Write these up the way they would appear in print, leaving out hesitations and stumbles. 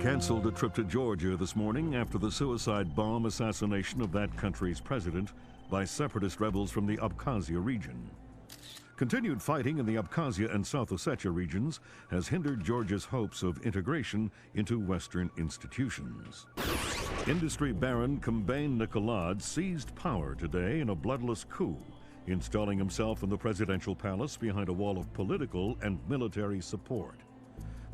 canceled a trip to Georgia this morning after the suicide bomb assassination of that country's president by separatist rebels from the Abkhazia region. Continued fighting in the Abkhazia and South Ossetia regions has hindered Georgia's hopes of integration into Western institutions. Industry baron Kombain Nikolad seized power today in a bloodless coup, installing himself in the presidential palace behind a wall of political and military support.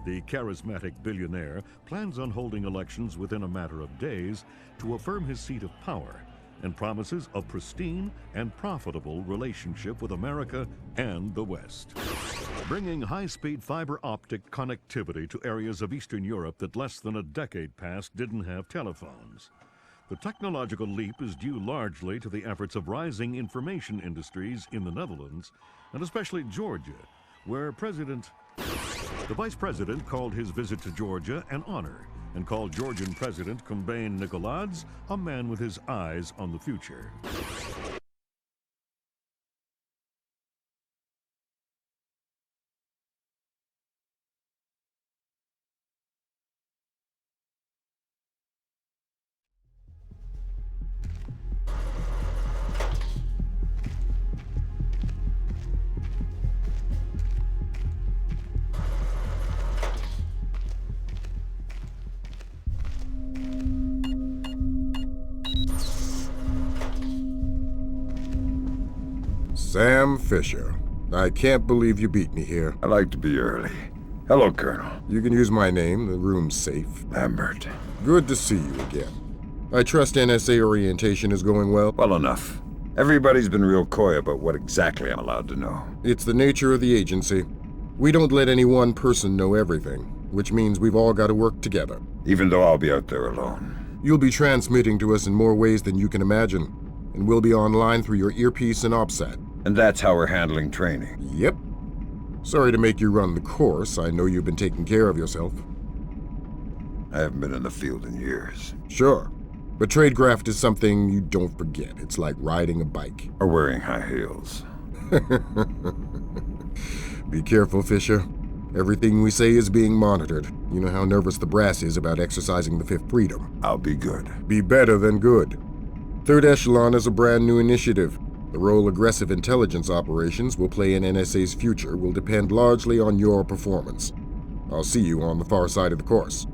The charismatic billionaire plans on holding elections within a matter of days to affirm his seat of power and promises a pristine and profitable relationship with America and the West. Bringing high-speed fiber optic connectivity to areas of Eastern Europe that less than a decade past didn't have telephones. The technological leap is due largely to the efforts of rising information industries in the Netherlands, and especially Georgia, where the Vice President called his visit to Georgia an honor and called Georgian President Kombain Nikolad a man with his eyes on the future. Sam Fisher. I can't believe you beat me here. I like to be early. Hello, Colonel. You can use my name. The room's safe. Lambert. Good to see you again. I trust NSA orientation is going well? Well enough. Everybody's been real coy about what exactly I'm allowed to know. It's the nature of the agency. We don't let any one person know everything, which means we've all got to work together. Even though I'll be out there alone. You'll be transmitting to us in more ways than you can imagine, and we'll be online through your earpiece and OPSAT. And that's how we're handling training. Yep. Sorry to make you run the course. I know you've been taking care of yourself. I haven't been in the field in years. Sure. But tradecraft is something you don't forget. It's like riding a bike. Or wearing high heels. Be careful, Fisher. Everything we say is being monitored. You know how nervous the brass is about exercising the fifth freedom. I'll be good. Be better than good. Third Echelon is a brand new initiative. The role aggressive intelligence operations will play in NSA's future will depend largely on your performance. I'll see you on the far side of the course.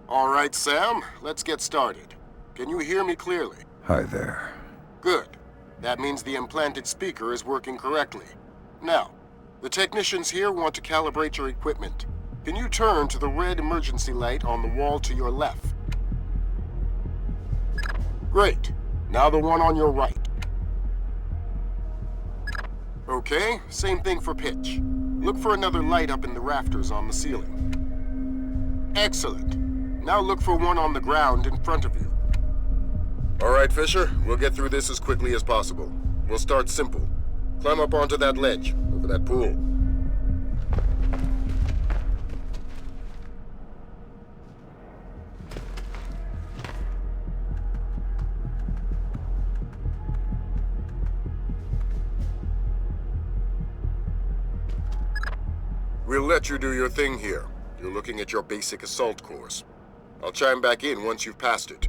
All right, Sam, let's get started. Can you hear me clearly? Hi there. Good. That means the implanted speaker is working correctly. Now, the technicians here want to calibrate your equipment. Can you turn to the red emergency light on the wall to your left? Great. Now the one on your right. Okay, same thing for pitch. Look for another light up in the rafters on the ceiling. Excellent. Now look for one on the ground in front of you. All right, Fisher, we'll get through this as quickly as possible. We'll start simple. Climb up onto that ledge, over that pool. We'll let you do your thing here. You're looking at your basic assault course. I'll chime back in once you've passed it.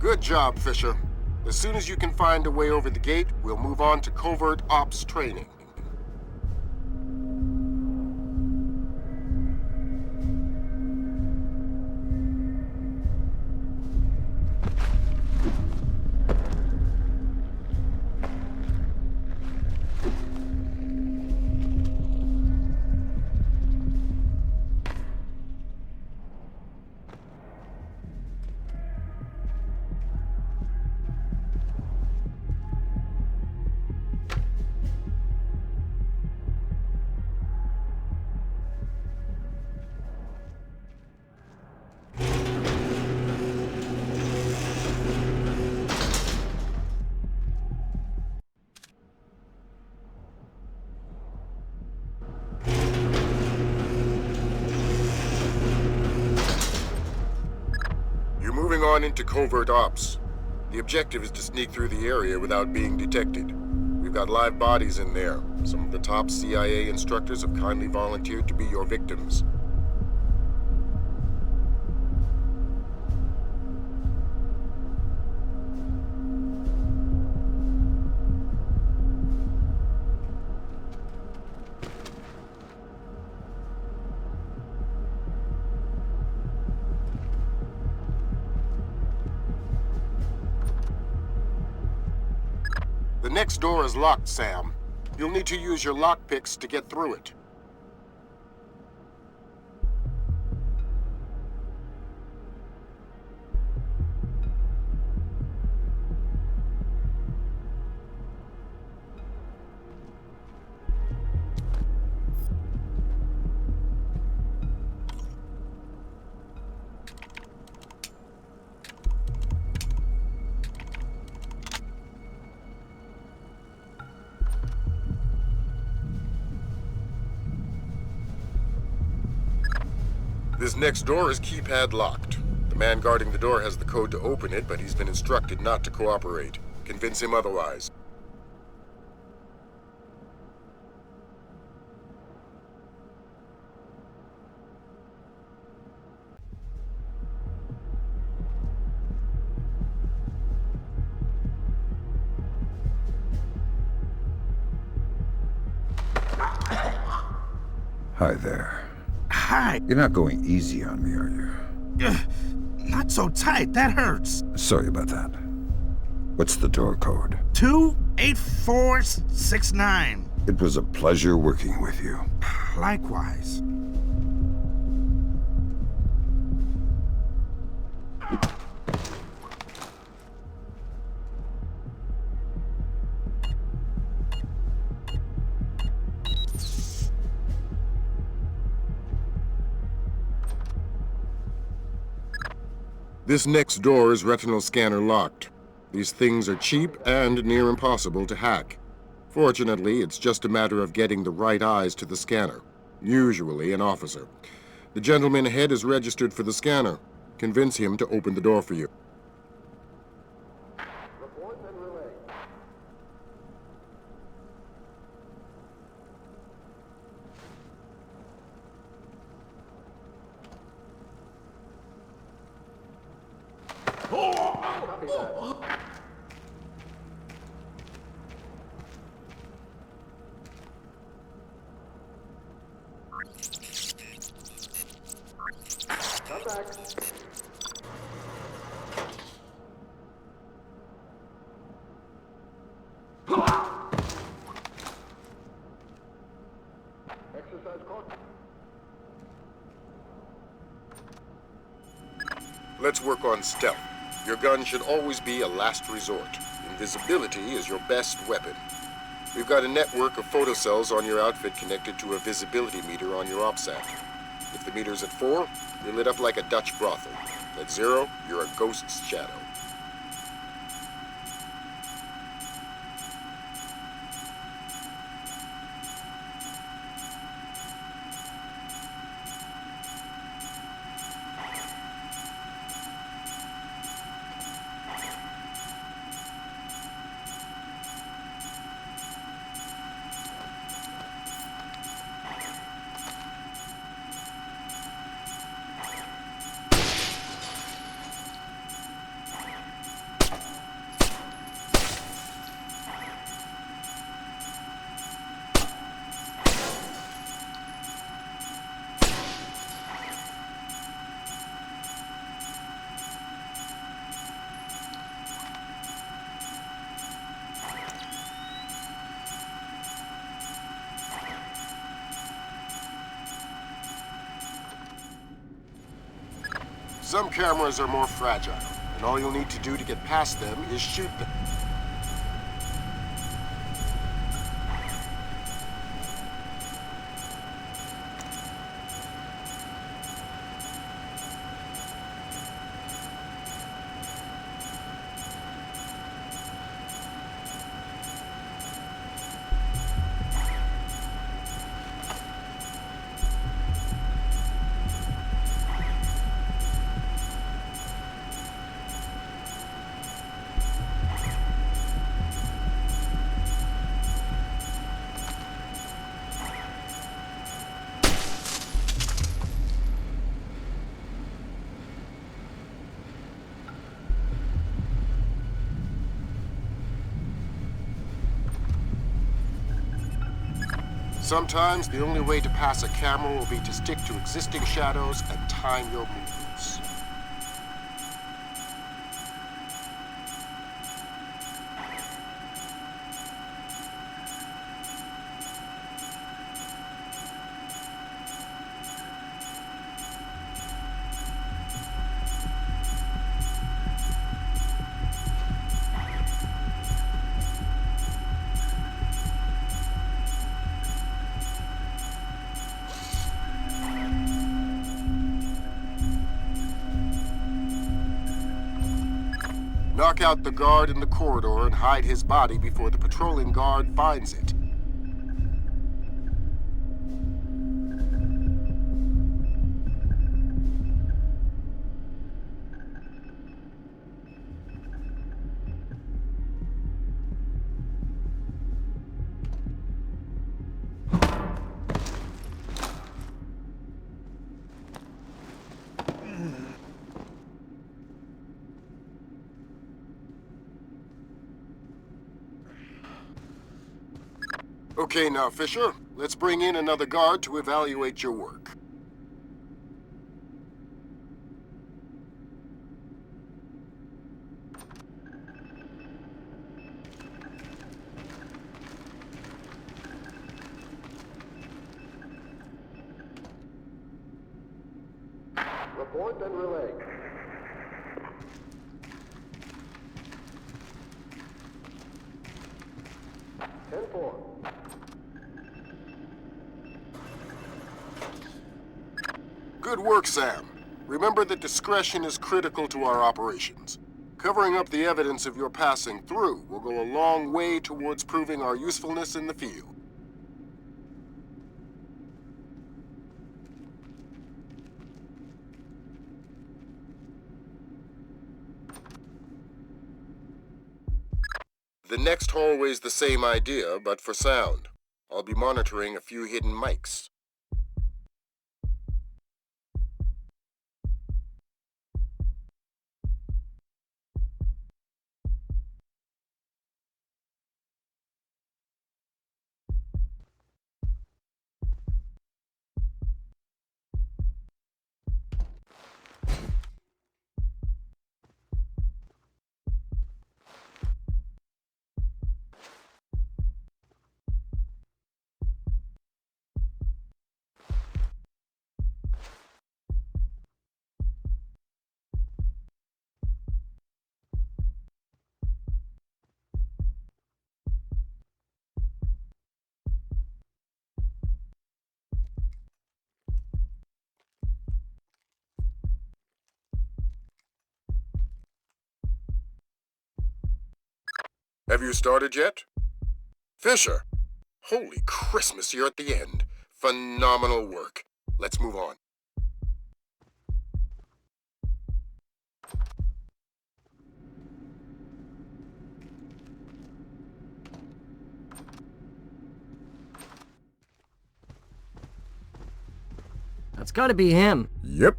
Good job, Fisher. As soon as you can find a way over the gate, we'll move on to covert ops training. Moving on into covert ops. The objective is to sneak through the area without being detected. We've got live bodies in there. Some of the top CIA instructors have kindly volunteered to be your victims. The next door is locked, Sam. You'll need to use your lockpicks to get through it. This next door is keypad locked. The man guarding the door has the code to open it, but he's been instructed not to cooperate. Convince him otherwise. Hi there. Hi. You're not going easy on me, are you? Not so tight. That hurts. Sorry about that. What's the door code? 28469. It was a pleasure working with you. Likewise. This next door is retinal scanner locked. These things are cheap and near impossible to hack. Fortunately, it's just a matter of getting the right eyes to the scanner, usually an officer. The gentleman ahead is registered for the scanner. Convince him to open the door for you. Let's work on stealth. Your gun should always be a last resort. Invisibility is your best weapon. We've got a network of photocells on your outfit connected to a visibility meter on your OPSAT. If the meter's at 4, you're lit up like a Dutch brothel. At 0, you're a ghost's shadow. Some cameras are more fragile, and all you'll need to do to get past them is shoot them. Sometimes the only way to pass a camera will be to stick to existing shadows and time your movements. Knock out the guard in the corridor and hide his body before the patrolling guard finds it. Okay now, Fisher. Let's bring in another guard to evaluate your work. Report and relay. Good work, Sam. Remember that discretion is critical to our operations. Covering up the evidence of your passing through will go a long way towards proving our usefulness in the field. The next hallway's the same idea, but for sound. I'll be monitoring a few hidden mics. Have you started yet? Fisher! Holy Christmas, you're at the end. Phenomenal work. Let's move on. That's gotta be him. Yep.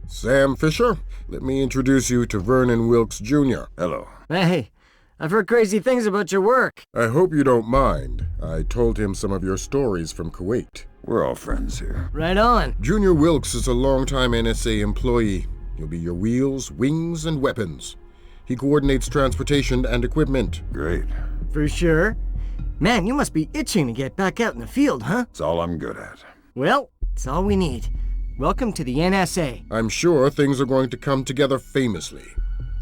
Sam Fisher, let me introduce you to Vernon Wilkes Jr. Hello. Hey, I've heard crazy things about your work. I hope you don't mind. I told him some of your stories from Kuwait. We're all friends here. Right on. Junior Wilkes is a longtime NSA employee. He'll be your wheels, wings, and weapons. He coordinates transportation and equipment. Great. For sure. Man, you must be itching to get back out in the field, huh? It's all I'm good at. Well, it's all we need. Welcome to the NSA. I'm sure things are going to come together famously.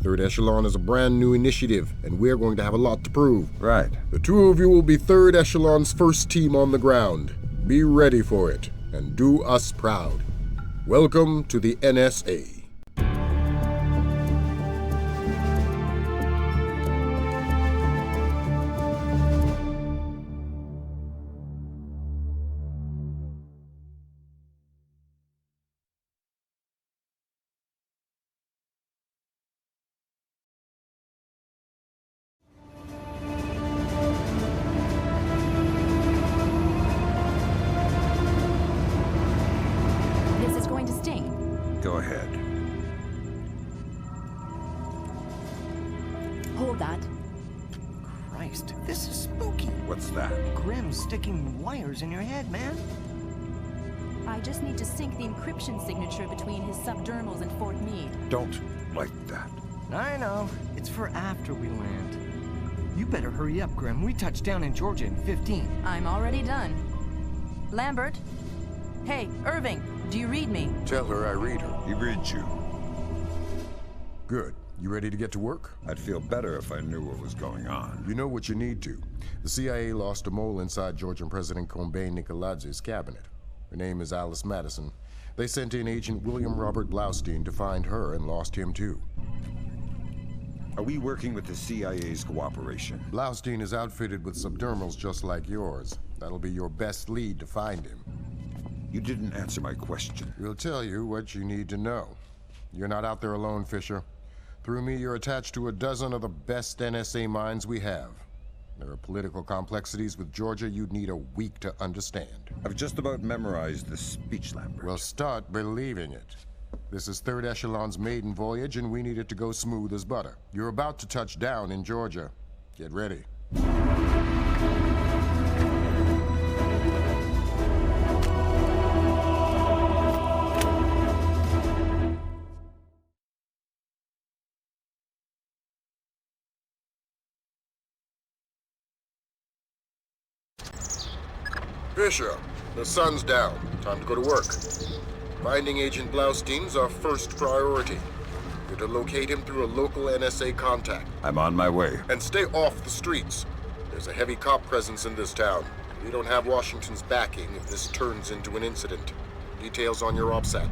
Third Echelon is a brand new initiative, and we're going to have a lot to prove. Right. The two of you will be Third Echelon's first team on the ground. Be ready for it, and do us proud. Welcome to the NSA. This is going to sting. Go ahead. Hold that. Christ, this is spooky. What's that? Grim sticking wires in your head, man. I just need to sync the encryption signature between his subdermals and Fort Meade. Don't like that. I know. It's for after we land. You better hurry up, Grim. We touch down in Georgia in 15. I'm already done. Lambert? Hey, Irving, do you read me? Tell her I read her. He reads you. Good. You ready to get to work? I'd feel better if I knew what was going on. You know what you need to. The CIA lost a mole inside Georgian President Kombay Nikoladzi's cabinet. Her name is Alice Madison. They sent in Agent William Robert Blaustein to find her and lost him too. Are we working with the CIA's cooperation? Blaustein is outfitted with subdermals just like yours. That'll be your best lead to find him. You didn't answer my question. We'll tell you what you need to know. You're not out there alone, Fisher. Through me, you're attached to a dozen of the best NSA minds we have. There are political complexities with Georgia you'd need a week to understand. I've just about memorized the speech, Lambert. Well, start believing it. This is Third Echelon's maiden voyage, and we need it to go smooth as butter. You're about to touch down in Georgia. Get ready. Fisher, the sun's down. Time to go to work. Finding Agent Blaustein's our first priority. You're to locate him through a local NSA contact. I'm on my way. And stay off the streets. There's a heavy cop presence in this town. We don't have Washington's backing if this turns into an incident. Details on your OPSAT.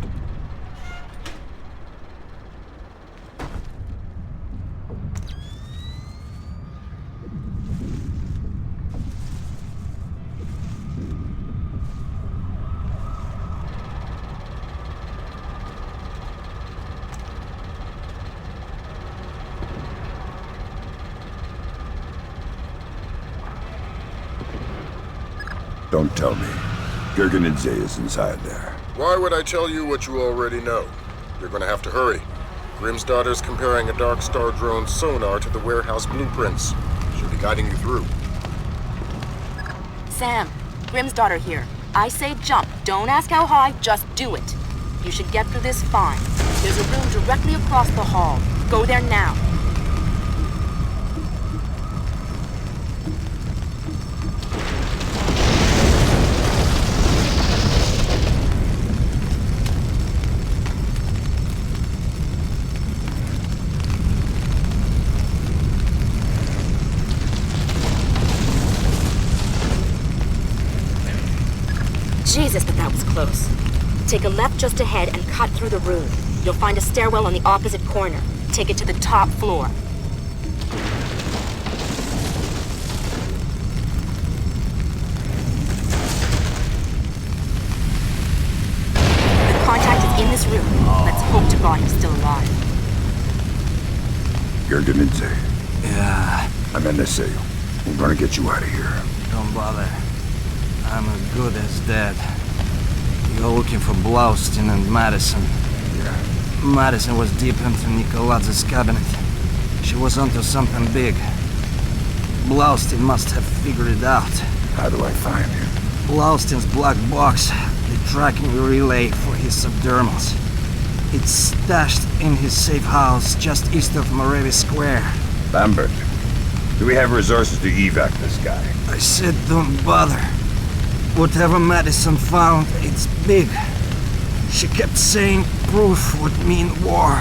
Don't tell me. Gerganidze is inside there. Why would I tell you what you already know? You're gonna have to hurry. Grimm's daughter's comparing a Dark Star drone sonar to the warehouse blueprints. She'll be guiding you through. Sam, Grimm's daughter here. I say jump. Don't ask how high, just do it. You should get through this fine. There's a room directly across the hall. Go there now. Jesus, but that was close. Take a left just ahead and cut through the room. You'll find a stairwell on the opposite corner. Take it to the top floor. The contact is in this room. Let's hope to God he's still alive. Gerganidze. Yeah, I'm NSA. We're gonna get you out of here. don't bother. I'm as good as dead. You're looking for Blaustein and Madison. Yeah. Madison was deep into Nikoladz's cabinet. She was onto something big. Blaustein must have figured it out. How do I find him? Blaustein's black box, the tracking relay for his subdermals. It's stashed in his safe house just east of Moravi Square. Lambert, do we have resources to evac this guy? I said don't bother. Whatever Madison found, it's big. She kept saying proof would mean war.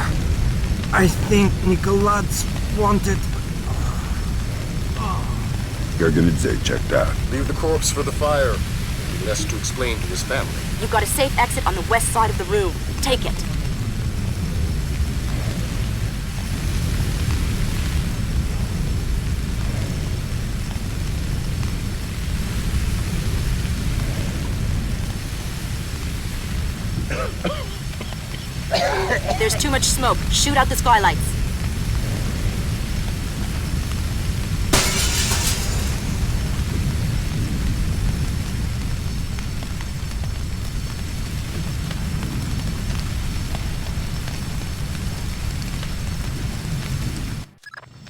I think Nikolaz wanted... Gergenidze checked out. Leave the corpse for the fire. He has to explain to his family. You've got a safe exit on the west side of the room. Take it. There's too much smoke. Shoot out the skylights.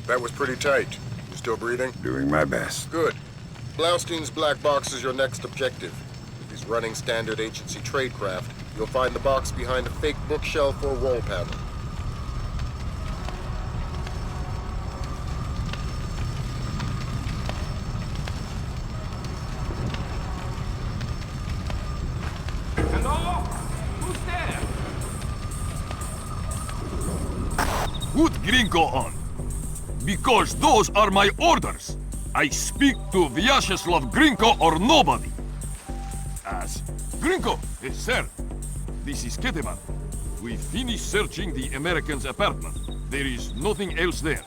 That was pretty tight. You still breathing? Doing my best. Good. Blaustein's black box is your next objective. If he's running standard agency tradecraft, you'll find the box behind a fake bookshelf or wall panel. Hello? Who's there? Put Gringo on. Because those are my orders. I speak to Vyacheslav Gringo or nobody. As Gringo, yes, sir. This is Keteman. We finished searching the American's apartment. There is nothing else there.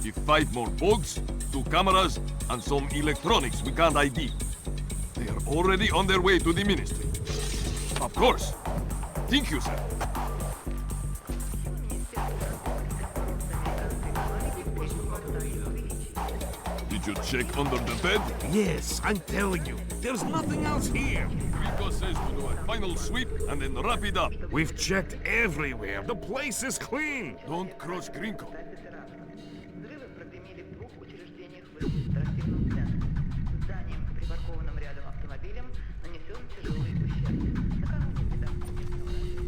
If 5 more bugs, 2 cameras, and some electronics we can't ID. They are already on their way to the ministry. Of course. Thank you, sir. Did you check under the bed? Yes, I'm telling you, there's nothing else here. Rico says to do a final sweep and then wrap it up. We've checked everywhere. The place is clean. Don't cross Gringo. Взрывы прогремели в 2 учреждениях в административном центре. Зданиям и припаркованным рядом автомобилям нанесен тяжелый ущерб. Накануне в редакции местного радио...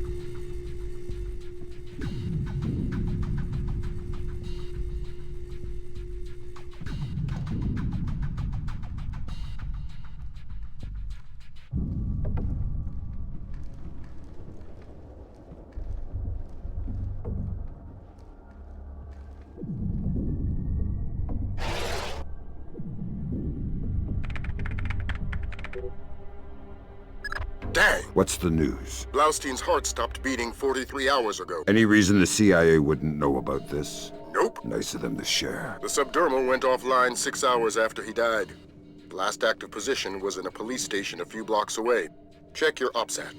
Dang! What's the news? Blaustein's heart stopped beating 43 hours ago. Any reason the CIA wouldn't know about this? Nope. Nice of them to share. The subdermal went offline 6 hours after he died. The last active position was in a police station a few blocks away. Check your OPSAT.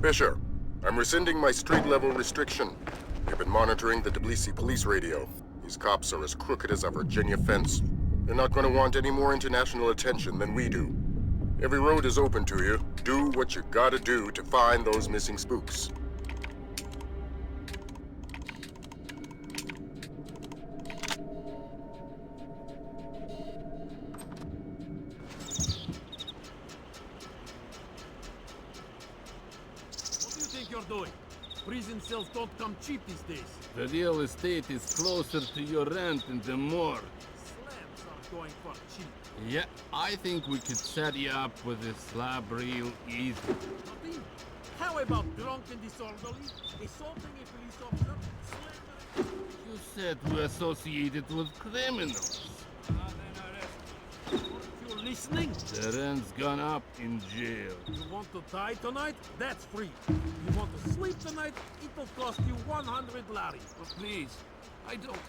Fisher, I'm rescinding my street-level restriction. We've been monitoring the Tbilisi police radio. These cops are as crooked as a Virginia fence. They're not going to want any more international attention than we do. Every road is open to you. Do what you gotta do to find those missing spooks. Doing? Prison cells don't come cheap these days. The real estate is closer to your rent in the morgue. going for cheap. Yeah, I think we could set you up with this lab real easy. Nothing? How about drunk and disorderly, assaulting a police officer, slandering... You said we're associated with criminals. Then arrest. Aren't you listening? The rent's gone up in jail. You want to die tonight? That's free. You want to sleep tonight? It'll cost you 100 lari. Oh, please, I don't...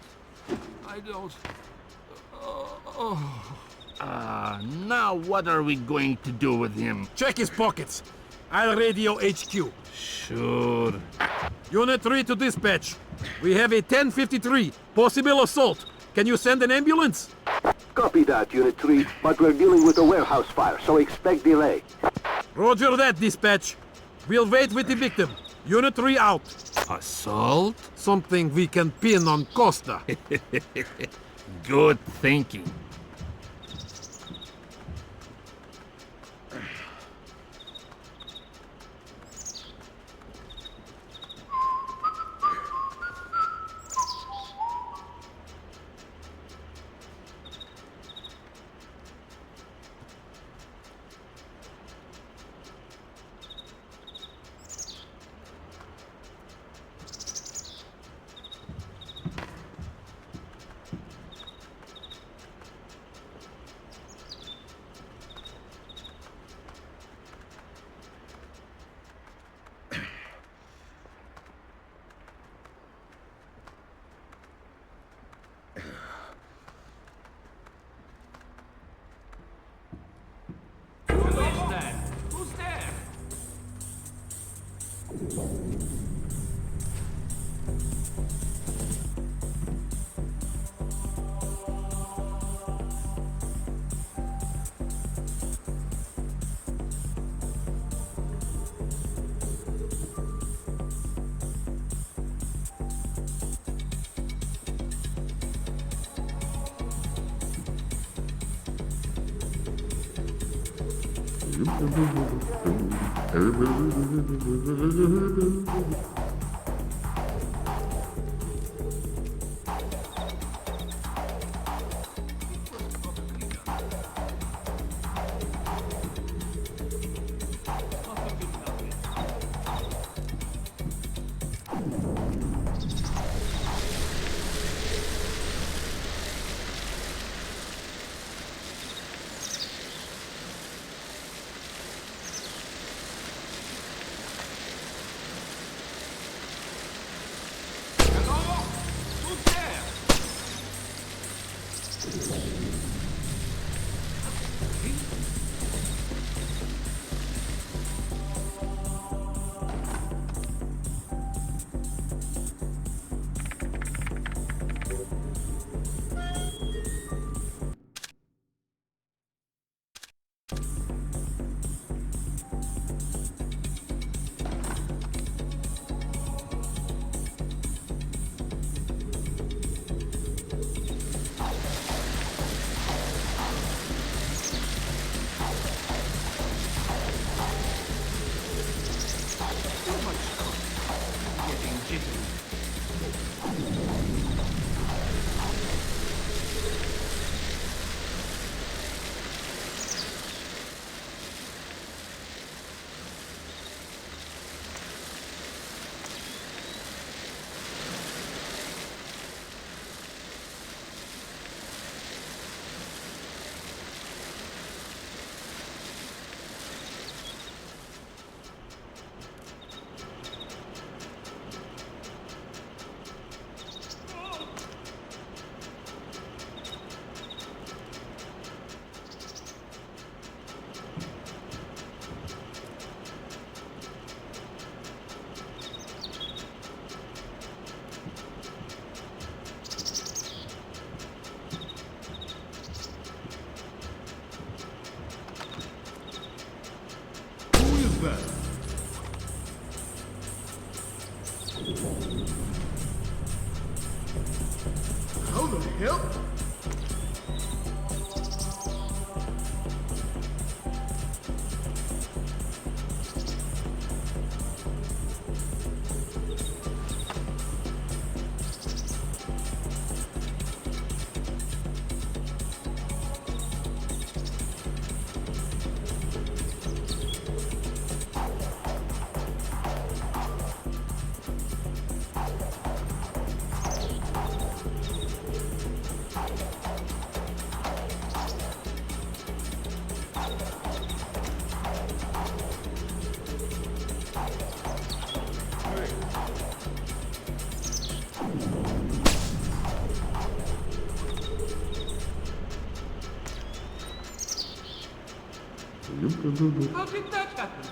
now what are we going to do with him? Check his pockets. I'll radio HQ. Sure. Unit 3 to dispatch. We have a 1053, possible assault. Can you send an ambulance? Copy that, Unit 3, but we're dealing with a warehouse fire, so expect delay. Roger that, dispatch. We'll wait with the victim. Unit 3 out. Assault? Something we can pin on Costa. Good thinking. Who's there? How the hell? How did that happen?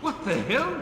What the hell?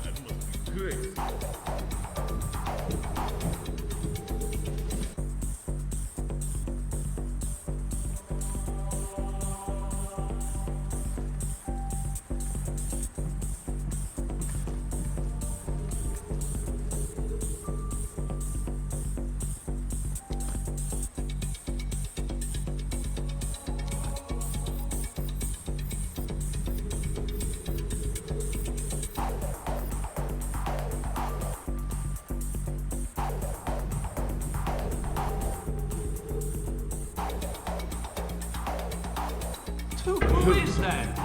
That's strange. Who is that?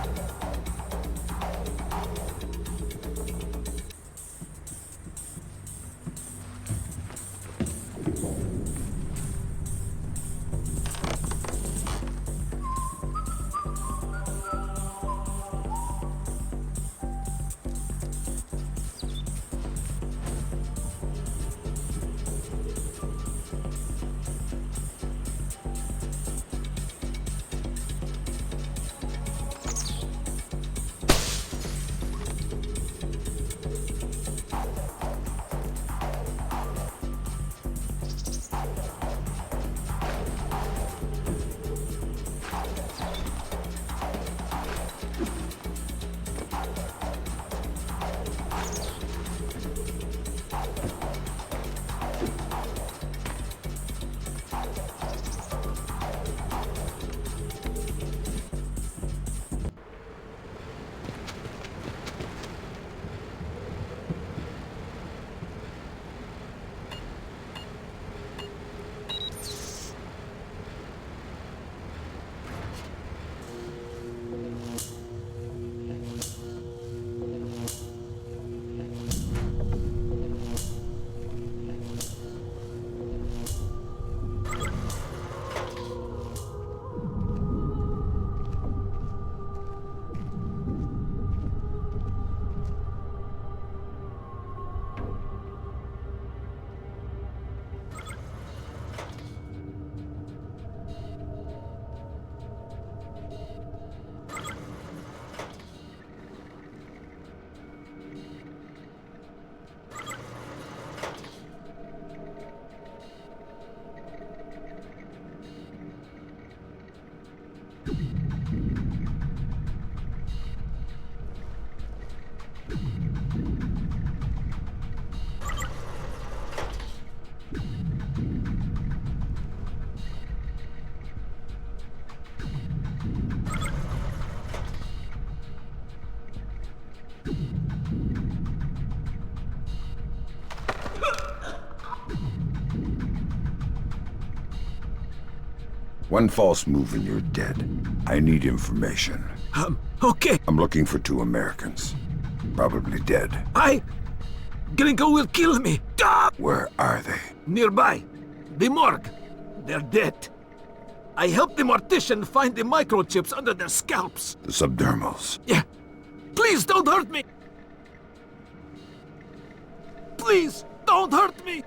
One false move and you're dead. I need information. Okay. I'm looking for 2 Americans. Probably dead. Gringo will kill me. Ah! Where are they? Nearby. The morgue. They're dead. I helped the mortician find the microchips under their scalps. The subdermals. Yeah. Please don't hurt me. Please don't hurt me.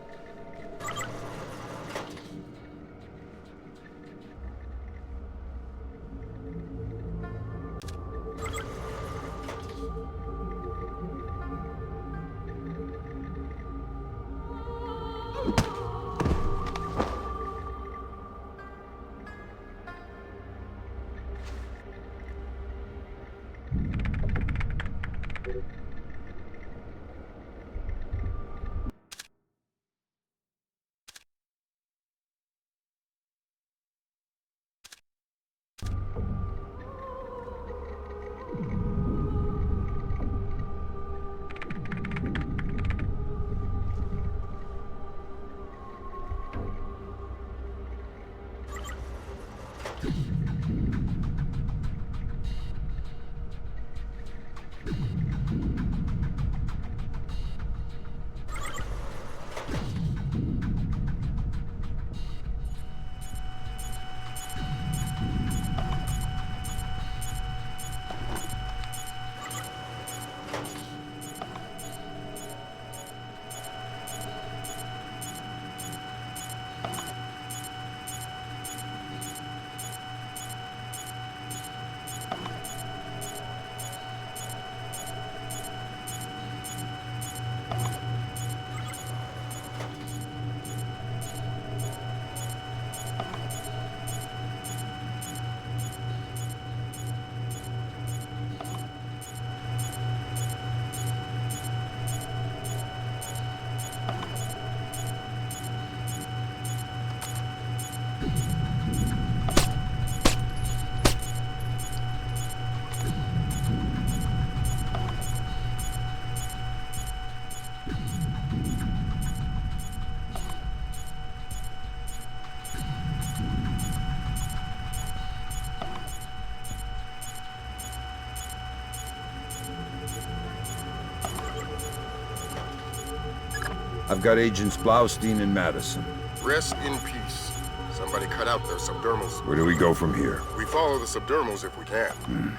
I've got Agents Blaustein and Madison. Rest in peace. Somebody cut out their subdermals. Where do we go from here? We follow the subdermals if we can.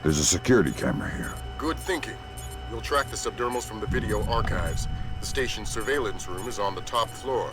There's a security camera here. Good thinking. We'll track the subdermals from the video archives. The station's surveillance room is on the top floor.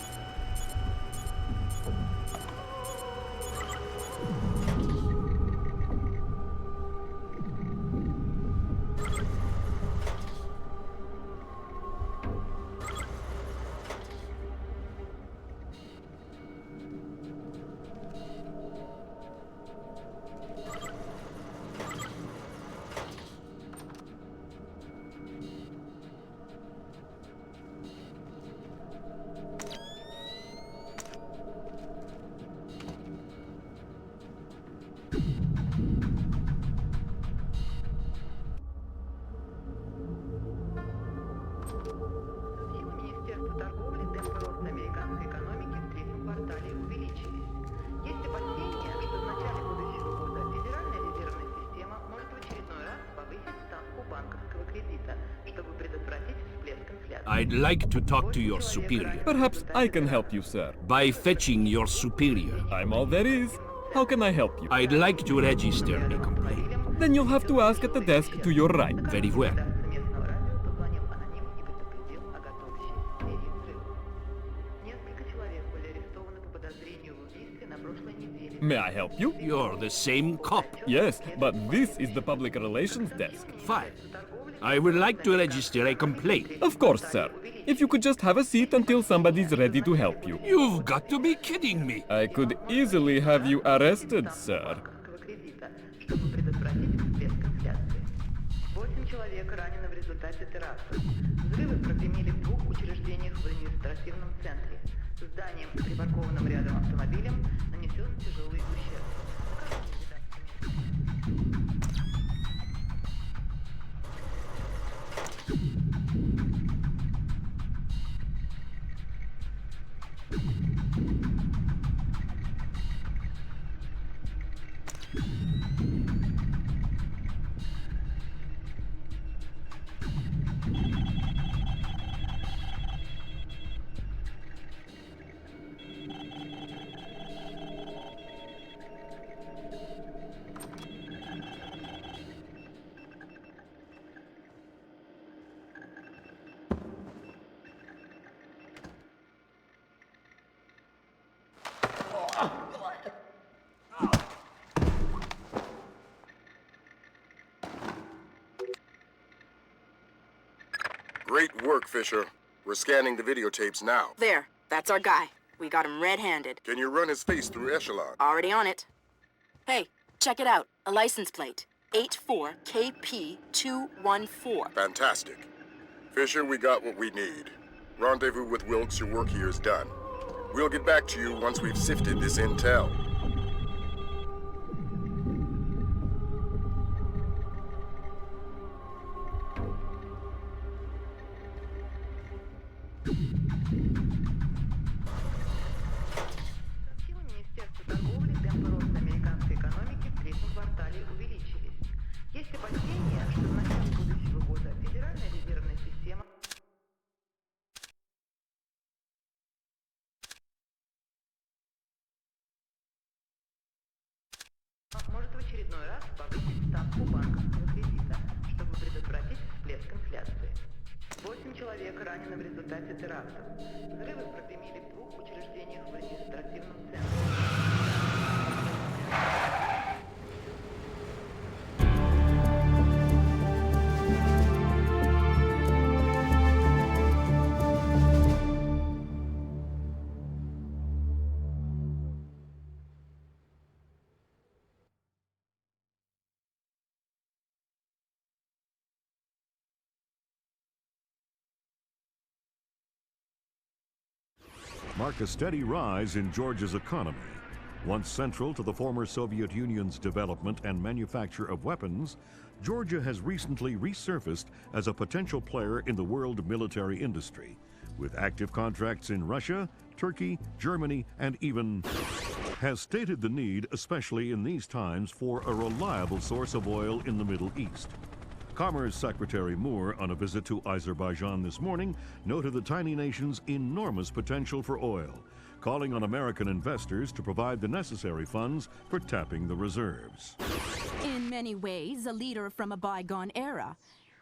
I'd like to talk to your superior. Perhaps I can help you, sir. By fetching your superior. I'm all there is. How can I help you? I'd like to register a complaint. Then you'll have to ask at the desk to your right. Very well. May I help you? You're the same cop. Yes, but this is the public relations desk. Fine. I would like to register a complaint. Of course, sir. If you could just have a seat until somebody's ready to help you. You've got to be kidding me. I could easily have you arrested, sir. 8 человек ранены в результате теракта. Взрывы прогремели в 2 учреждениях в административном центре. Зданием и припаркованным рядом автомобилем нанесен тяжелый ущерб. Great work, Fisher. We're scanning the videotapes now. There, that's our guy. We got him red-handed. Can you run his face through Echelon? Already on it. Hey, check it out. A license plate. 84KP214. Fantastic. Fisher, we got what we need. Rendezvous with Wilkes, your work here is done. We'll get back to you once we've sifted this intel. Сообщило Министерство торговли, темпы роста американской экономики в третьем квартале увеличились. Есть опасения, что в начале будущего года Федеральная резервная система может в очередной раз повысить ставку банковского кредита, чтобы предотвратить всплеск инфляции. 8 человек ранены в результате терактов. Взрывы прогремели в 2 учреждениях в административном центре. Mark a steady rise in Georgia's economy. Once central to the former Soviet Union's development and manufacture of weapons, Georgia has recently resurfaced as a potential player in the world military industry, with active contracts in Russia, Turkey, Germany, and even has stated the need, especially in these times, for a reliable source of oil in the Middle East. Commerce Secretary Moore, on a visit to Azerbaijan this morning, noted the tiny nation's enormous potential for oil, calling on American investors to provide the necessary funds for tapping the reserves. In many ways, a leader from a bygone era.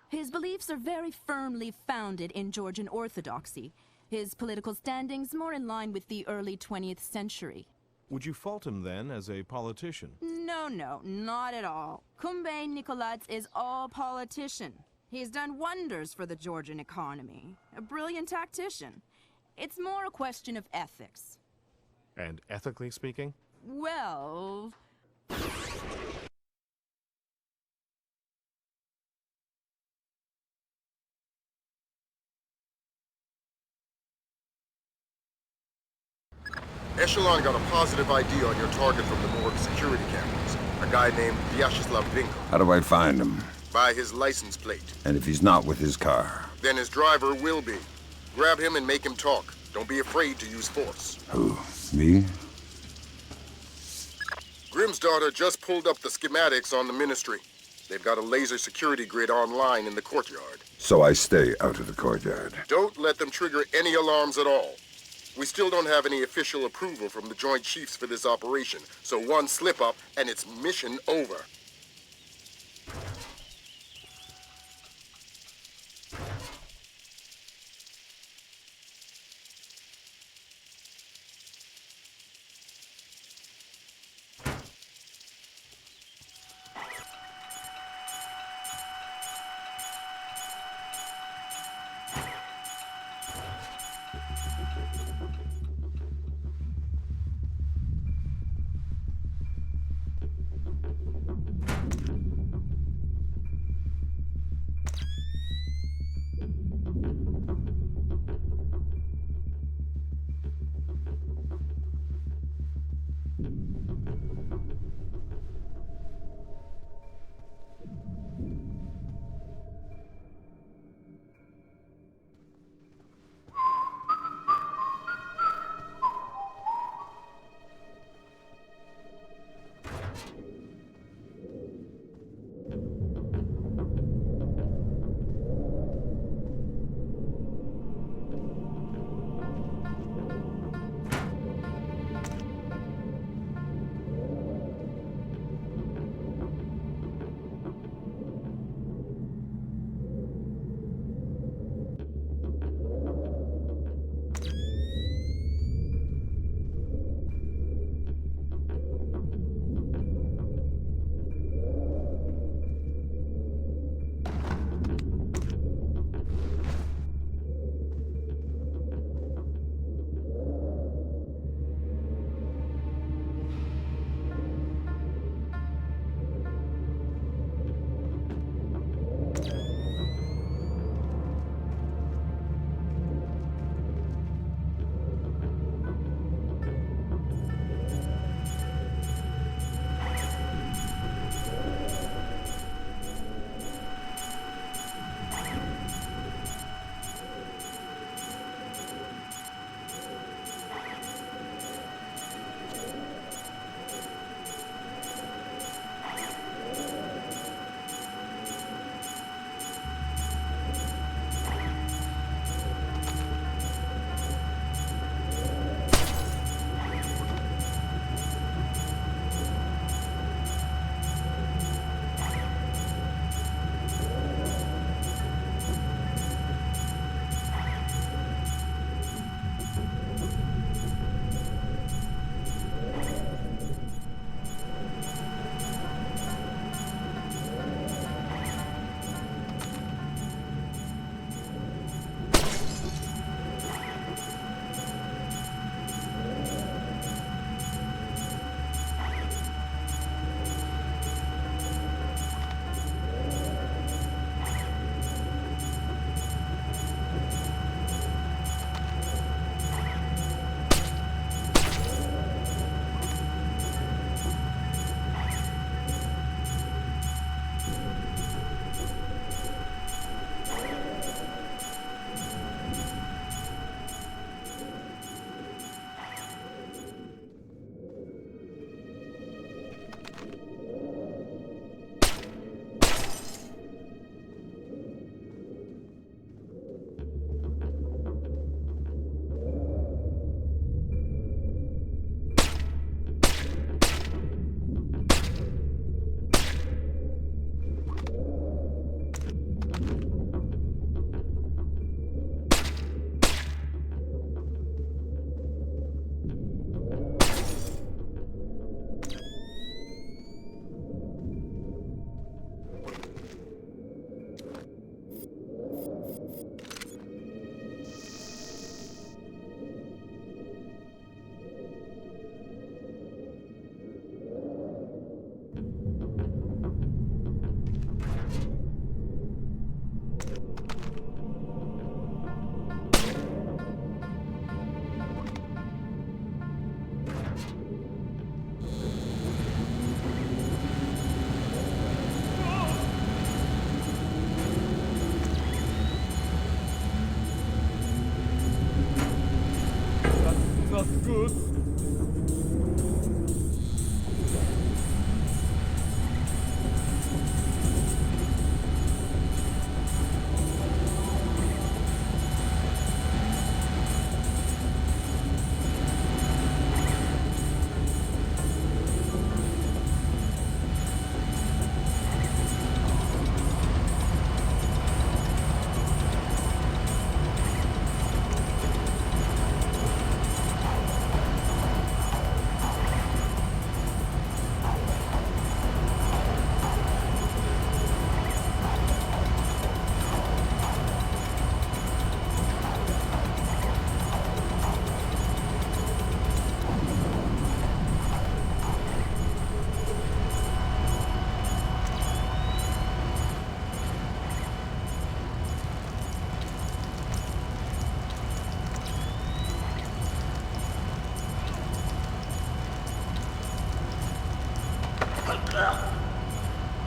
His beliefs are very firmly founded in Georgian orthodoxy. His political standings more in line with the early 20th century. Would you fault him then as a politician? No, not at all. Kumbay Nikolaitz is all politician. He's done wonders for the Georgian economy. A brilliant tactician. It's more a question of ethics. And ethically speaking? Well... Echelon got a positive ID on your target from the morgue security cameras. A guy named Vyacheslav Grinko. How do I find him? By his license plate. And if he's not with his car? Then his driver will be. Grab him and make him talk. Don't be afraid to use force. Who? Me? Grimm's daughter just pulled up the schematics on the ministry. They've got a laser security grid online in the courtyard. So I stay out of the courtyard. Don't let them trigger any alarms at all. We still don't have any official approval from the Joint Chiefs for this operation, so one slip-up and it's mission over.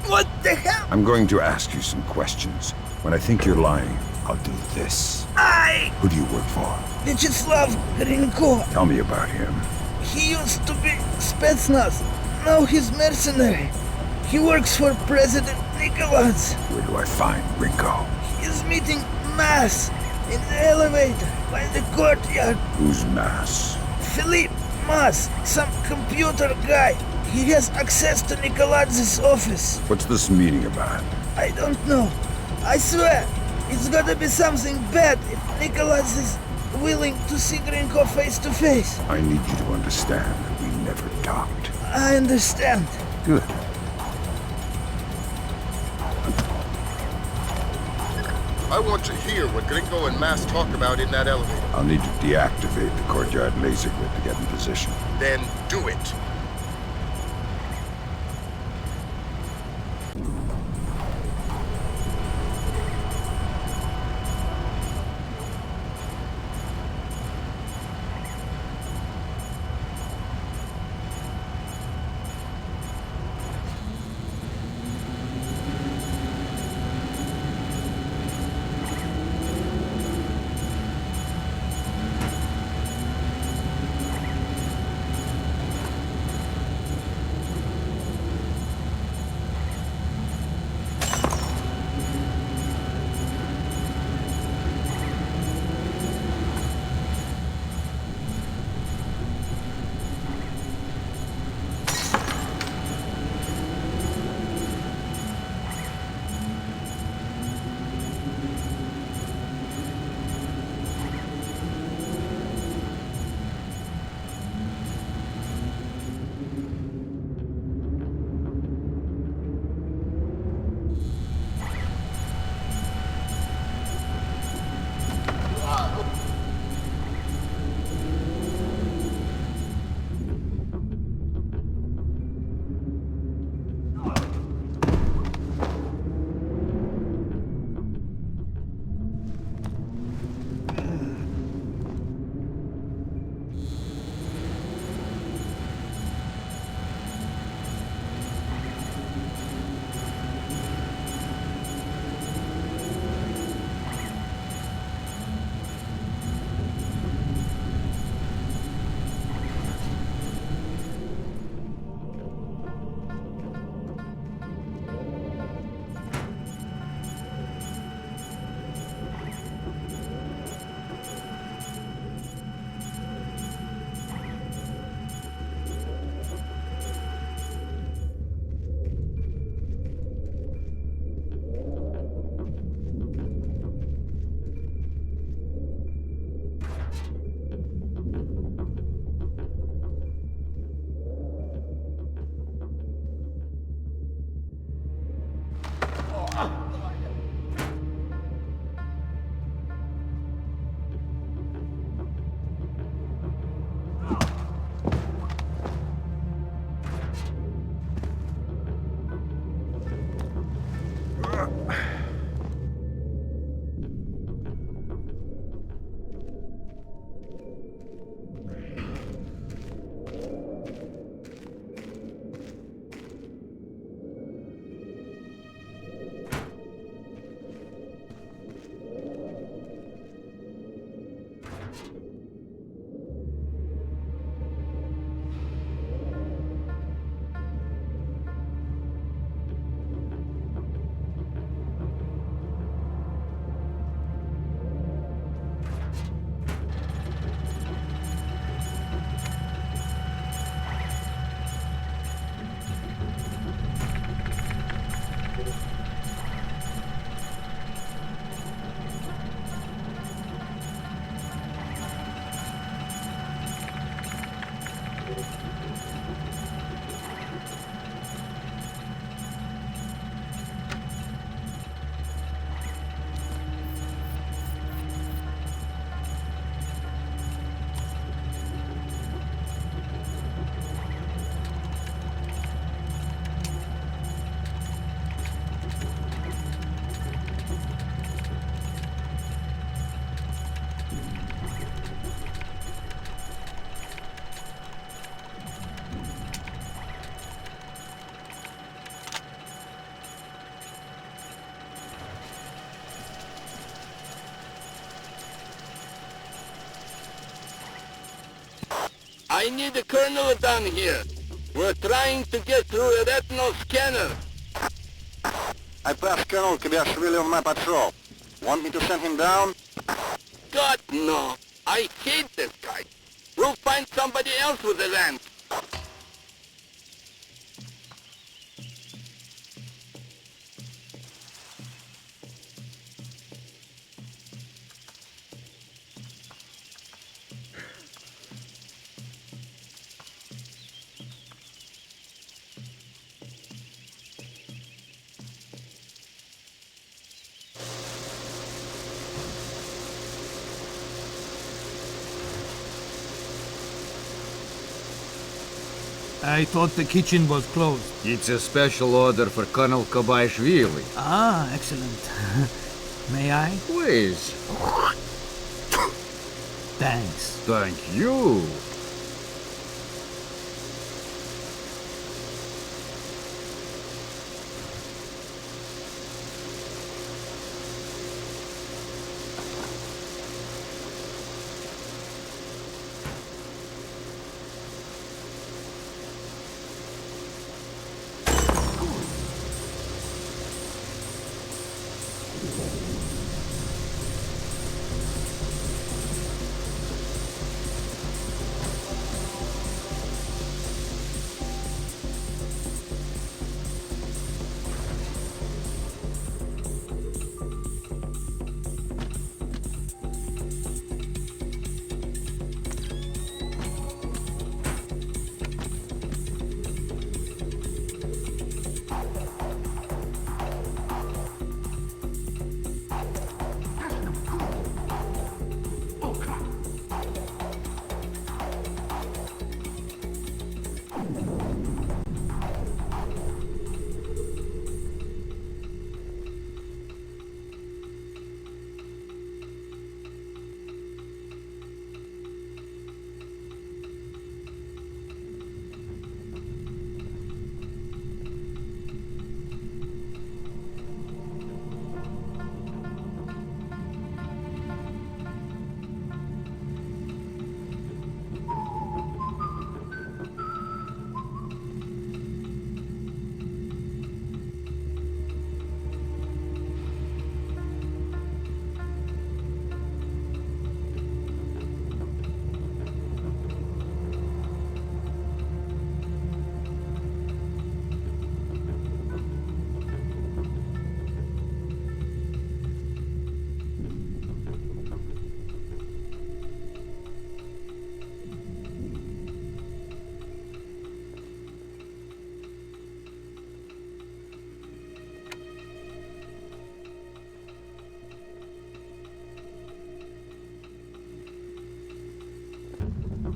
What the hell? I'm going to ask you some questions. When I think you're lying, I'll do this. Who do you work for? Vyacheslav Grinko. Tell me about him. He used to be Spetsnaz. Now he's mercenary. He works for President Nicholas. Where do I find Ringo? He's meeting Mass in the elevator by the courtyard. Who's Mass? Philippe Mass, some computer guy. He has access to Nikolaz's office. What's this meeting about? I don't know. I swear, it's gotta be something bad if Nicholas is willing to see Grinko face to face. I need you to understand that we never talked. I understand. Good. I want to hear what Gringo and Mass talk about in that elevator. I'll need to deactivate the courtyard laser grid to get in position. Then do it. I need the colonel down here. We're trying to get through a retinal scanner. I passed Colonel Kvyashvili on my patrol. Want me to send him down? God, no. I hate this guy. We'll find somebody else with the land. I thought the kitchen was closed. It's a special order for Colonel Kobaishvili. Ah, excellent. May I? Please. Thanks. Thank you.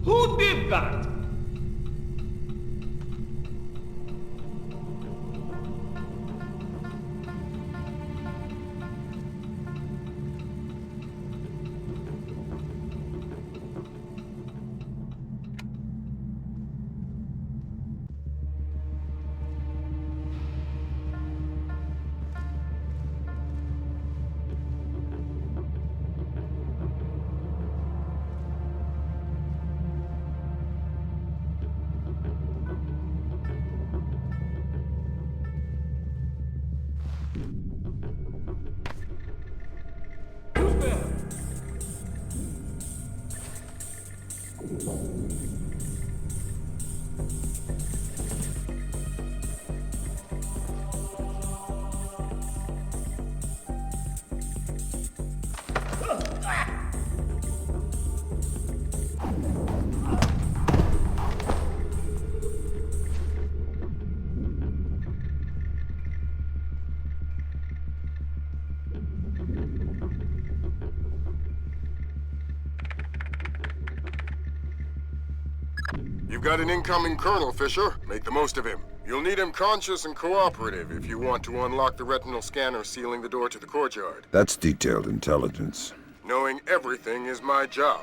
Who did that? You've got an incoming colonel, Fisher. Make the most of him. You'll need him conscious and cooperative if you want to unlock the retinal scanner sealing the door to the courtyard. That's detailed intelligence. Knowing everything is my job.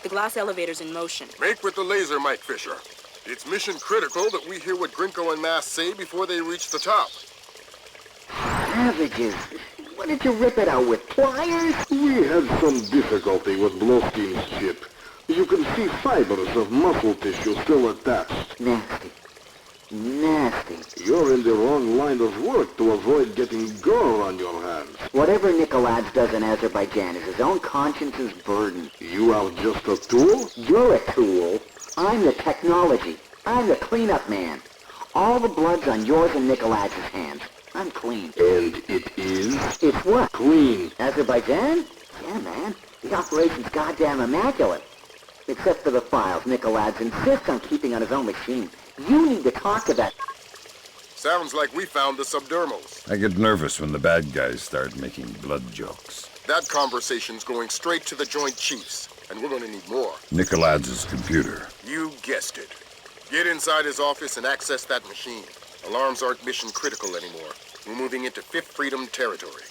The glass elevator's in motion. Make with the laser, Mike Fisher. It's mission critical that we hear what Grinko and Mass say before they reach the top. Savages! Why didn't you rip it out with pliers? We had some difficulty with Bloskin's chip. You can see fibers of muscle tissue still attached. Nasty. Nasty. You're in the wrong line of work to avoid getting gore on your hands. Whatever Nikolaev's does in Azerbaijan is his own conscience's burden. You are just a tool? You're a tool. I'm the technology. I'm the cleanup man. All the blood's on yours and Nikolaev's hands. I'm clean. And it is? It's what? Clean. Azerbaijan? Yeah, man. The operation's goddamn immaculate. Except for the files Nikolaev's insists on keeping on his own machine. You need to talk to that. Sounds like we found the subdermals. I get nervous when the bad guys start making blood jokes. That conversation's going straight to the Joint Chiefs, and we're going to need more. Nikolaev's computer. You guessed it. Get inside his office and access that machine. Alarms aren't mission critical anymore. We're moving into Fifth Freedom territory.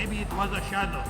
Maybe it was a shadow.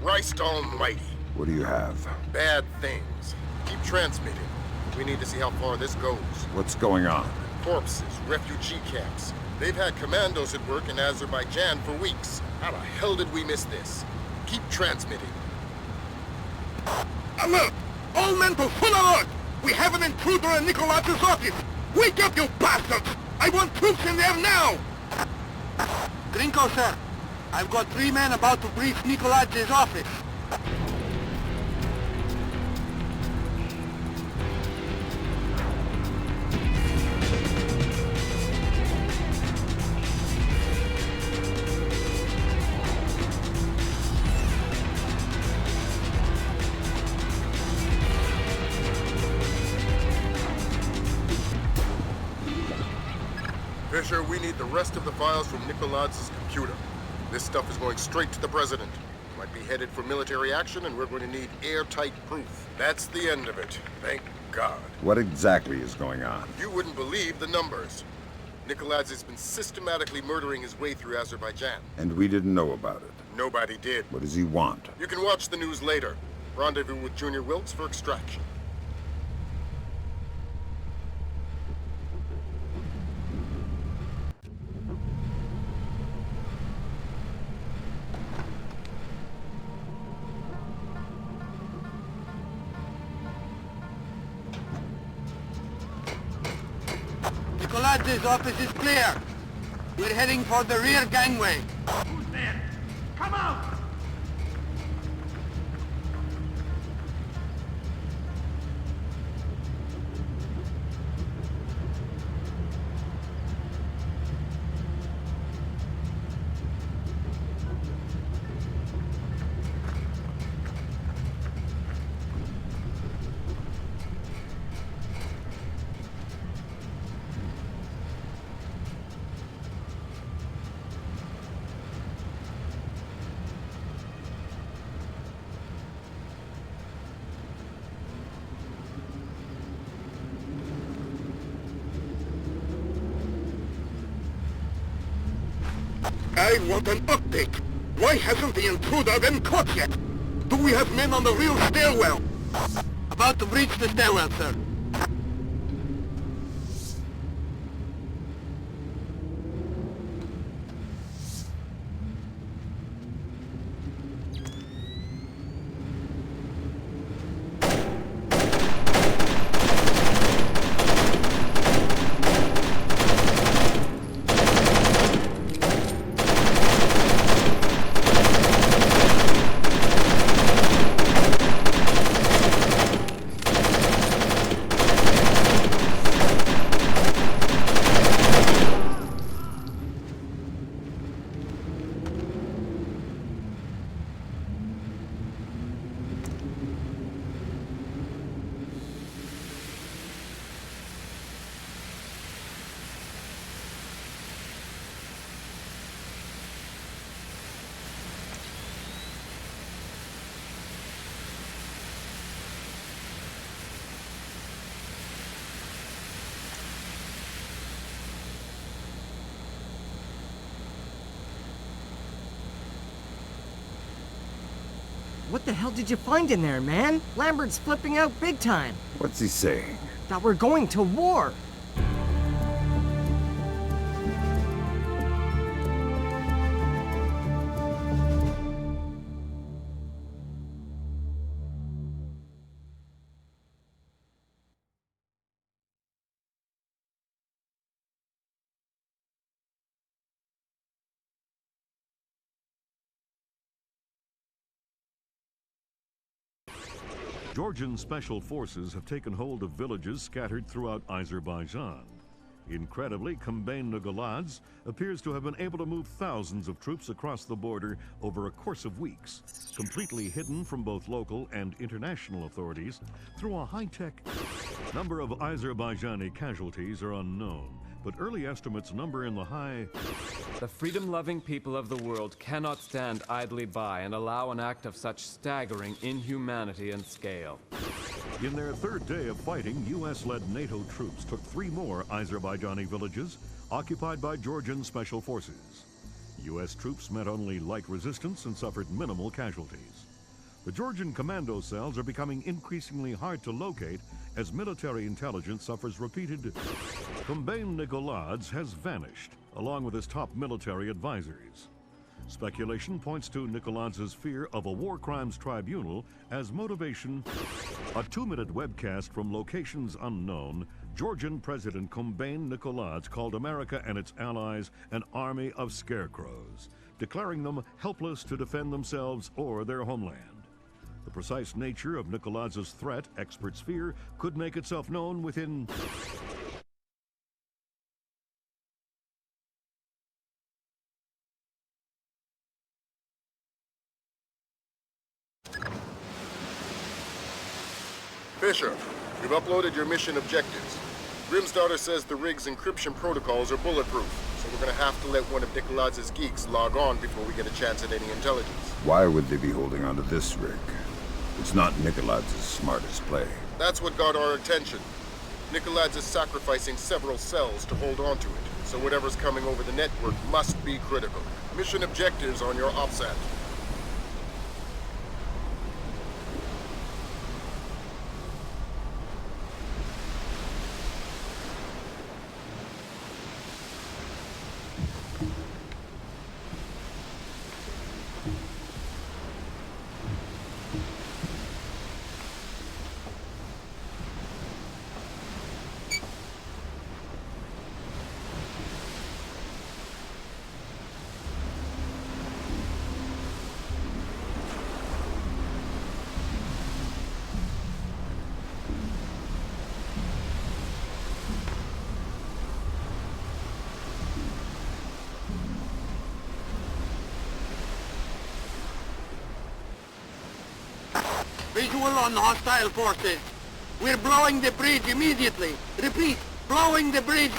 Christ almighty. What do you have? Bad things. Keep transmitting. We need to see how far this goes. What's going on? Corpses, refugee camps. They've had commandos at work in Azerbaijan for weeks. How the hell did we miss this? Keep transmitting. Alert! All men to full alert! We have an intruder in Nikolaj's office! Wake up, you bastards! I want troops in there now! Grinko, sir. I've got 3 men about to breach Nikolaj's office. Fisher, we need the rest of the files from Nikolaj's computer. This stuff is going straight to the president. Might be headed for military action, and we're going to need airtight proof. That's the end of it. Thank God. What exactly is going on? You wouldn't believe the numbers. Nikolaj has been systematically murdering his way through Azerbaijan. And we didn't know about it. Nobody did. What does he want? You can watch the news later. Rendezvous with Junior Wilkes for extraction. Nikolaj's office is clear. We're heading for the rear gangway. Who's there? Come out! I want an update. Why hasn't the intruder been caught yet? Do we have men on the rear stairwell? About to breach the stairwell, sir. What the hell did you find in there, man? Lambert's flipping out big time. What's he saying? That we're going to war. Georgian special forces have taken hold of villages scattered throughout Azerbaijan. Incredibly, Combane Nagaladze appears to have been able to move thousands of troops across the border over a course of weeks, completely hidden from both local and international authorities through a high-tech. Number of Azerbaijani casualties are unknown, but early estimates number in the high. The freedom-loving people of the world cannot stand idly by and allow an act of such staggering inhumanity and scale. In their third day of fighting, U.S.-led NATO troops took 3 more Azerbaijani villages occupied by Georgian special forces. U.S. troops met only light resistance and suffered minimal casualties. The Georgian commando cells are becoming increasingly hard to locate as military intelligence suffers repeated. Combane Nagaladze has vanished, along with his top military advisors. Speculation points to Nagaladze's fear of a war crimes tribunal as motivation. A 2-minute webcast from locations unknown, Georgian President Combane Nagaladze called America and its allies an army of scarecrows, declaring them helpless to defend themselves or their homeland. The precise nature of Nagaladze's threat, experts fear, could make itself known within... Fisher, you've uploaded your mission objectives. Grim's daughter says the rig's encryption protocols are bulletproof, so we're gonna have to let one of Nikoladze's geeks log on before we get a chance at any intelligence. Why would they be holding onto this rig? It's not Nikoladze's smartest play. That's what got our attention. Nikoladze is sacrificing several cells to hold on to it, so whatever's coming over the network must be critical. Mission objectives on your OPSAT. Visual on hostile forces. We're blowing the bridge immediately. Repeat, blowing the bridge.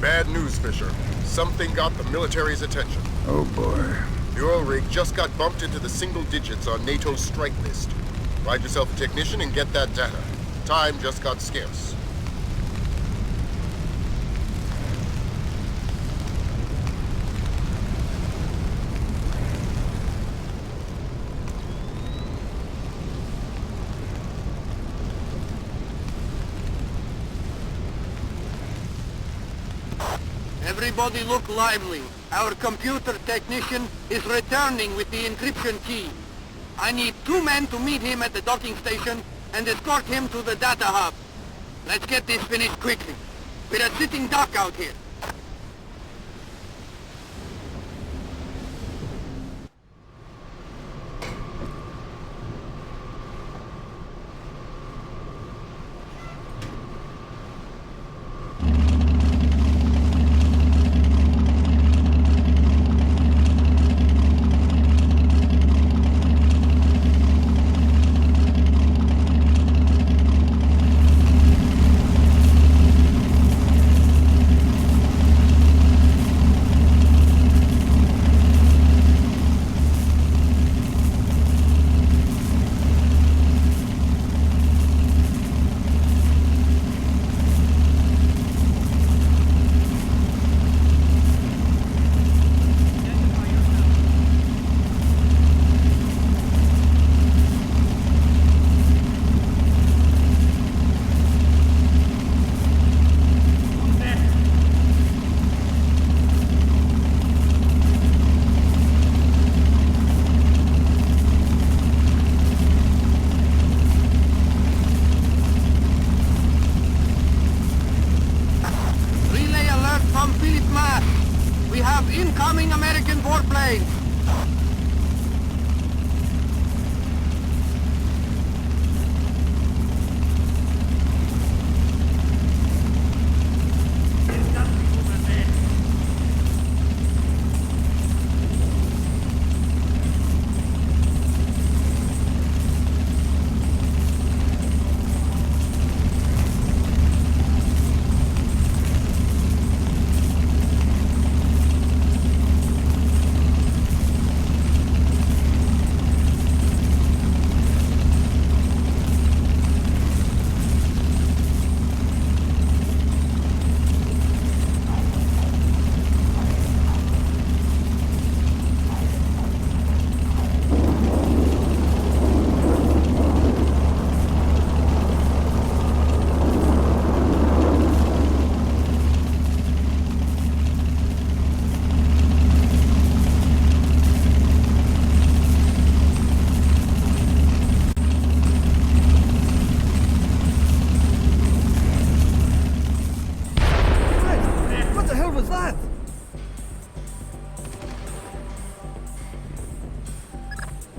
Bad news, Fisher. Something got the military's attention. Oh boy. The oil rig just got bumped into the single digits on NATO's strike list. Find yourself a technician and get that data. Time just got scarce. Everybody look lively. Our computer technician is returning with the encryption key. I need 2 men to meet him at the docking station and escort him to the data hub. Let's get this finished quickly. We're a sitting duck out here. have incoming American warplanes!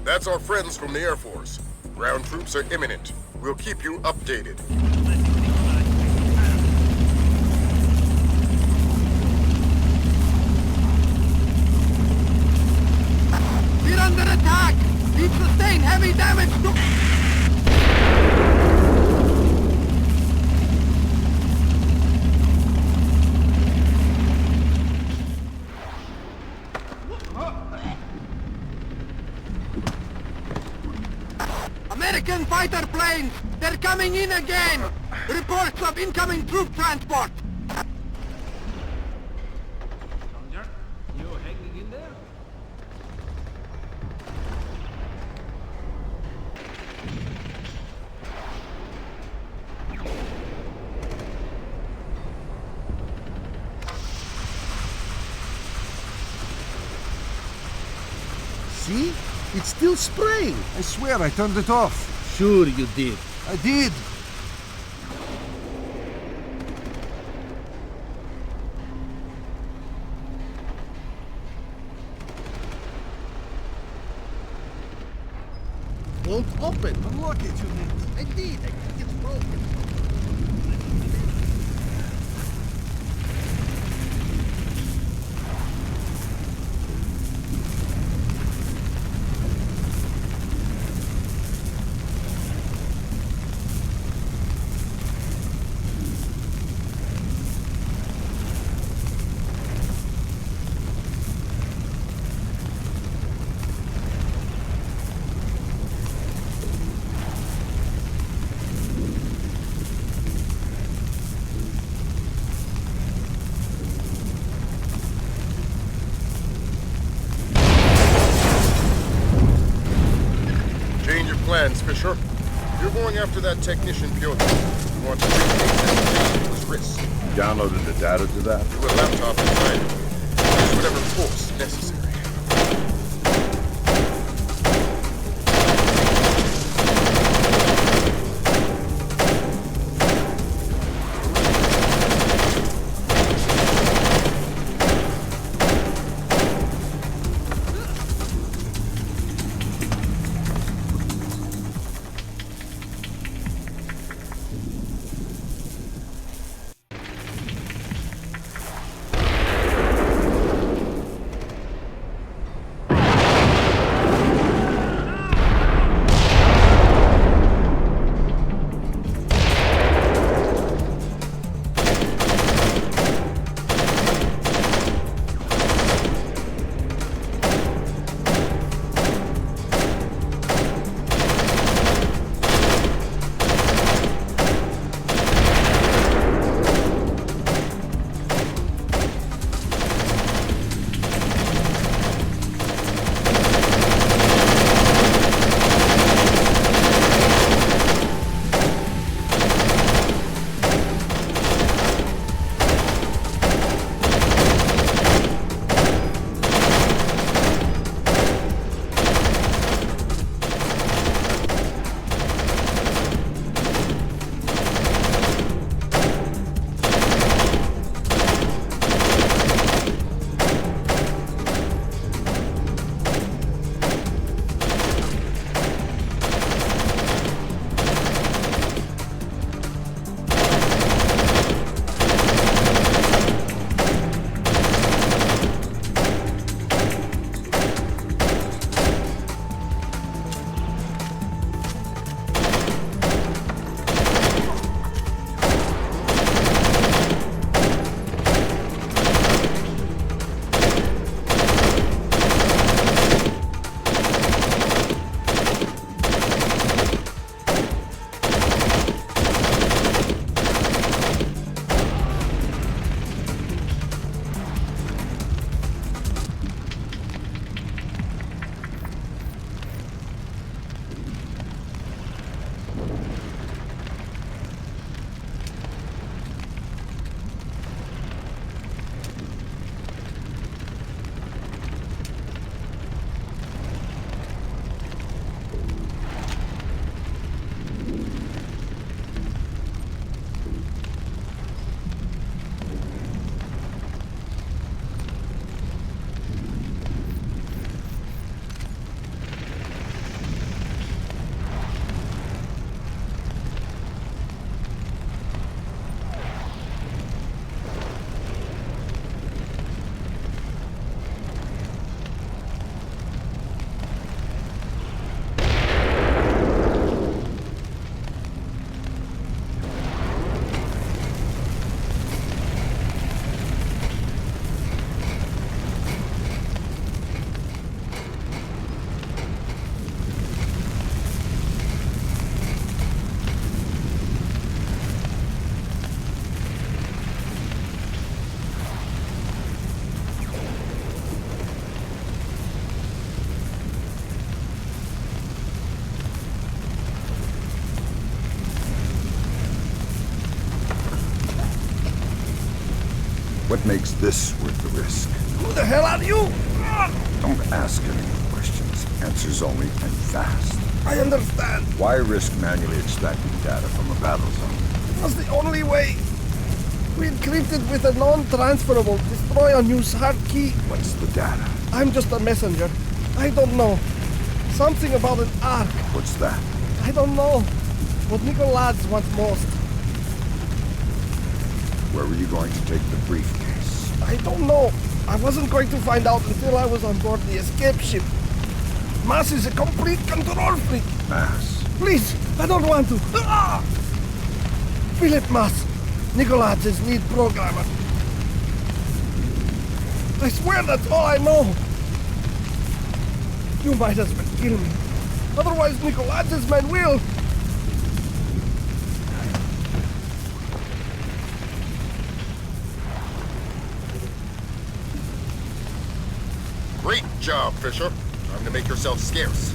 That's our friends from the Air Force. Ground troops are imminent. We'll keep you updated. We're under attack! We've sustained heavy damage to... American fighter planes! They're coming in again! Reports of incoming troop transport! Soldier, you hanging in there? See? It's still spraying. I swear I turned it off. Sure you did. I did. Won't open. Unlock it, you need. I did. I think it's broken. Plans, Fisher. You're going after that technician Piotr. You want to recreate that to his wrist. You downloaded the data to that? Through a laptop inside. Use whatever force necessary. What makes this worth the risk? Who the hell are you? Don't ask any questions. Answers only, and fast. I understand. Why risk manually extracting data from a battle zone? It was the only way. We encrypted with a non-transferable destroy on use hard key. What's the data? I'm just a messenger. I don't know. Something about an ark. What's that? I don't know. What Nicolas wants most. Where were you going to take the briefcase? I don't know. I wasn't going to find out until I was on board the escape ship. Mass is a complete control freak. Mass? Please, I don't want to. Ah! Philip Mass, Nicolas' lead programmer. I swear that's all I know. You might as well kill me. Otherwise, Nicolas' men will. Great job, Fisher. Time to make yourself scarce.